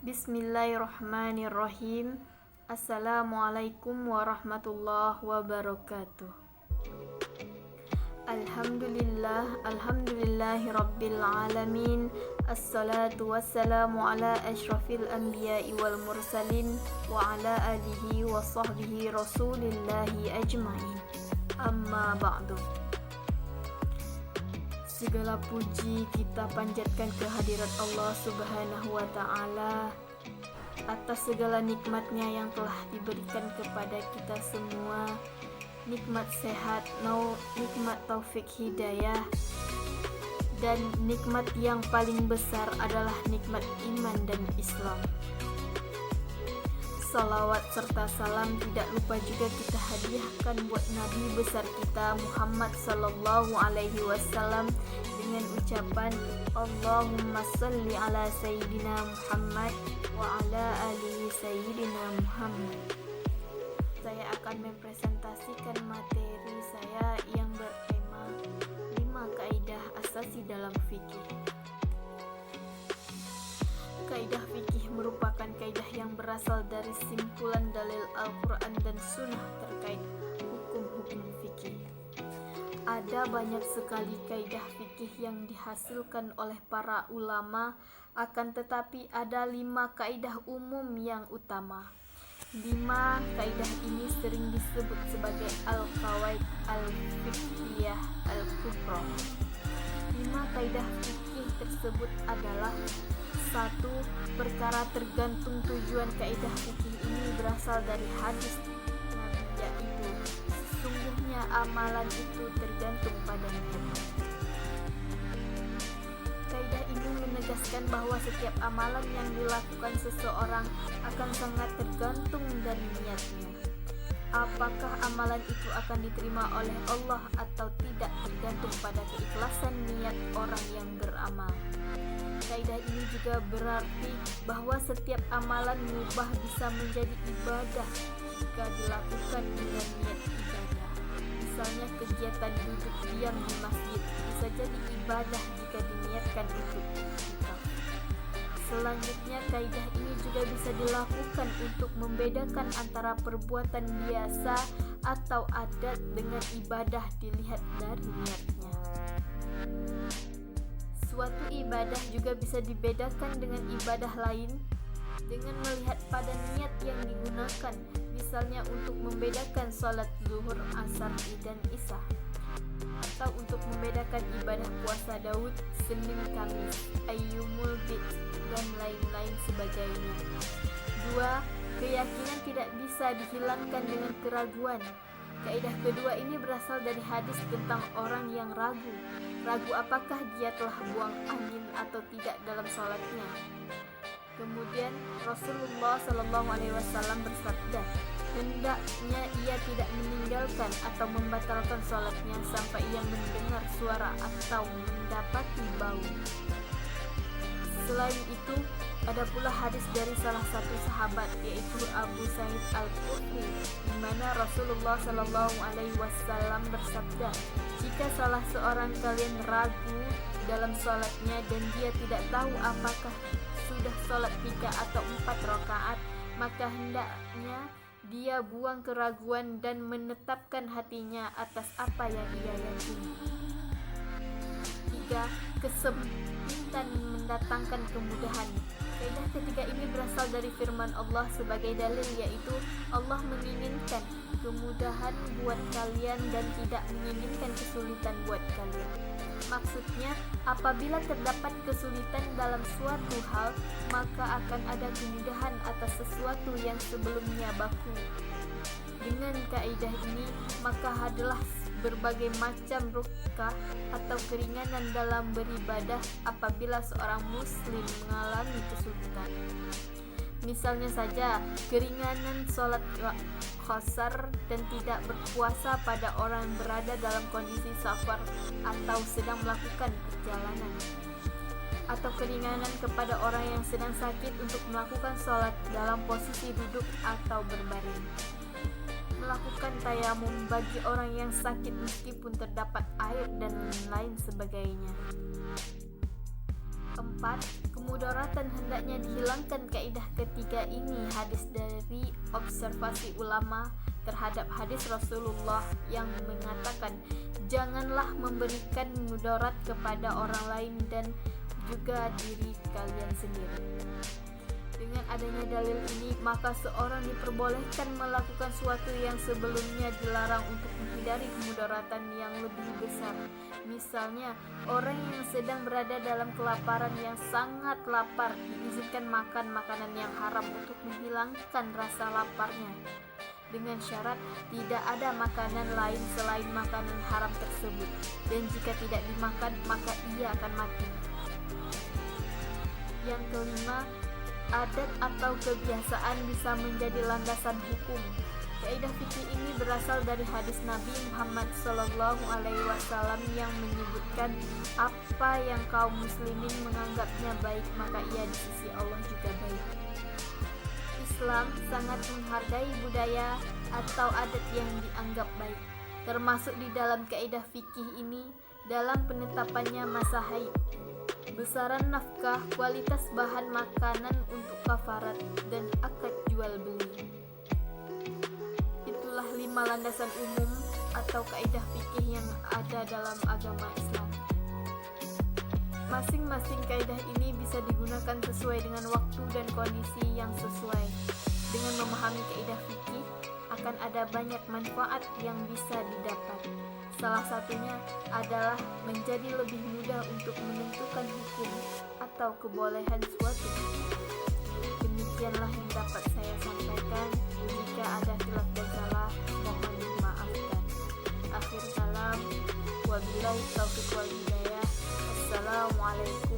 Bismillahirrahmanirrahim. Assalamualaikum warahmatullahi wabarakatuh. Alhamdulillahi rabbil alamin. Assalatu wassalamu ala asyrafil anbiya'i wal mursalin wa ala alihi wa sahbihi rasulillahi ajma'in. Amma ba'du. Segala puji kita panjatkan kehadirat Allah Subhanahu wa ta'ala atas segala nikmatnya yang telah diberikan kepada kita semua. Nikmat sehat, nikmat taufik hidayah, dan nikmat yang paling besar adalah nikmat iman dan Islam. Salawat serta salam tidak lupa juga kita hadiahkan buat Nabi besar kita Muhammad sallallahu alaihi wasallam dengan ucapan Allahumma salli ala sayyidina Muhammad wa ala alihi sayyidina Muhammad. Saya akan mempresentasikan materi saya yang bertema 5 kaidah asasi dalam fikih. Kaidah fikih merupakan kaidah yang berasal dari simpulan dalil Al-Quran dan Sunnah terkait hukum-hukum fikih. Ada banyak sekali kaidah fikih yang dihasilkan oleh para ulama, akan tetapi ada 5 kaidah umum yang utama. 5 kaidah ini sering disebut sebagai Al-Qawaid Al-Fiqhiyah Al-Kubra. 5 kaidah fikih tersebut adalah: 1. Perkara tergantung tujuan. Kaidah fikih ini berasal dari hadis Nabi, yaitu sesungguhnya amalan itu tergantung pada niat. Kaidah ini menegaskan bahwa setiap amalan yang dilakukan seseorang akan sangat tergantung dari niatnya. Apakah amalan itu akan diterima oleh Allah atau tidak tergantung pada keikhlasan niat orang yang beramal. Kaidah ini juga berarti bahwa setiap amalan mubah bisa menjadi ibadah jika dilakukan dengan niat ibadah. Misalnya kegiatan duduk diam di masjid bisa jadi ibadah jika diniatkan untuk itikaf. Selanjutnya, kaidah ini juga bisa dilakukan untuk membedakan antara perbuatan biasa atau adat dengan ibadah dilihat dari niatnya. Suatu ibadah juga bisa dibedakan dengan ibadah lain dengan melihat pada niat yang digunakan, misalnya untuk membedakan sholat zuhur, asar, dan isya, atau untuk membedakan ibadah puasa Daud, Senin, Kamis, Ayyumul Bid, dan lain-lain sebagainya. 2. Keyakinan tidak bisa dihilangkan dengan keraguan. Kaidah kedua ini berasal dari hadis tentang orang yang ragu apakah dia telah buang angin atau tidak dalam salatnya. Kemudian Rasulullah SAW bersabda, hendaknya ia tidak meninggalkan atau membatalkan salatnya sampai ia mendengar suara atau mendapati bau. Selain itu, ada pula hadis dari salah satu sahabat, yaitu Abu Sa'id Al-Khudri, di mana Rasulullah SAW bersabda, jika salah seorang kalian ragu dalam sholatnya dan dia tidak tahu apakah sudah sholat 3 atau 4 rakaat, maka hendaknya dia buang keraguan dan menetapkan hatinya atas apa yang ia yakini. 3. Kesempitan mendatangkan kemudahan. Kaidah ketiga ini berasal dari firman Allah sebagai dalil, yaitu Allah menginginkan kemudahan buat kalian dan tidak menginginkan kesulitan buat kalian. Maksudnya, apabila terdapat kesulitan dalam suatu hal, maka akan ada kemudahan atas sesuatu yang sebelumnya baku. Dengan kaidah ini, maka adalah berbagai macam rukhsah atau keringanan dalam beribadah apabila seorang muslim mengalami kesulitan. Misalnya saja, keringanan sholat qasar dan tidak berpuasa pada orang berada dalam kondisi safar atau sedang melakukan perjalanan, atau keringanan kepada orang yang sedang sakit untuk melakukan sholat dalam posisi duduk atau berbaring. Melakukan tayamum bagi orang yang sakit meskipun terdapat air dan lain sebagainya. 4. Kemudaratan hendaknya dihilangkan. Kaidah ketiga ini hadis dari observasi ulama terhadap hadis Rasulullah yang mengatakan, janganlah memberikan mudarat kepada orang lain dan juga diri kalian sendiri. Dengan adanya dalil ini, maka seorang diperbolehkan melakukan sesuatu yang sebelumnya dilarang untuk menghindari kemudaratan yang lebih besar. Misalnya, orang yang sedang berada dalam kelaparan yang sangat lapar diizinkan makan makanan yang haram untuk menghilangkan rasa laparnya, dengan syarat tidak ada makanan lain selain makanan haram tersebut, dan jika tidak dimakan maka ia akan mati. Yang kelima, adat atau kebiasaan bisa menjadi landasan hukum. Kaidah fikih ini berasal dari hadis Nabi Muhammad SAW yang menyebutkan, apa yang kaum muslimin menganggapnya baik maka ia di sisi Allah juga baik. Islam sangat menghargai budaya atau adat yang dianggap baik, termasuk di dalam kaidah fikih ini dalam penetapannya masa haid, besaran nafkah, kualitas bahan makanan untuk kafarat, dan akad jual beli. Itulah 5 landasan umum atau kaidah fikih yang ada dalam agama Islam. Masing-masing kaidah ini bisa digunakan sesuai dengan waktu dan kondisi yang sesuai. Dengan memahami kaidah fikih, akan ada banyak manfaat yang bisa didapat. Salah satunya adalah menjadi lebih mudah untuk menentukan hukum atau kebolehan suatu. Demikianlah yang dapat saya sampaikan. Jika ada khilaf dan salah, mohon dimaafkan. Akhir salam, wabillahi taufiq wal hidayah. Assalamualaikum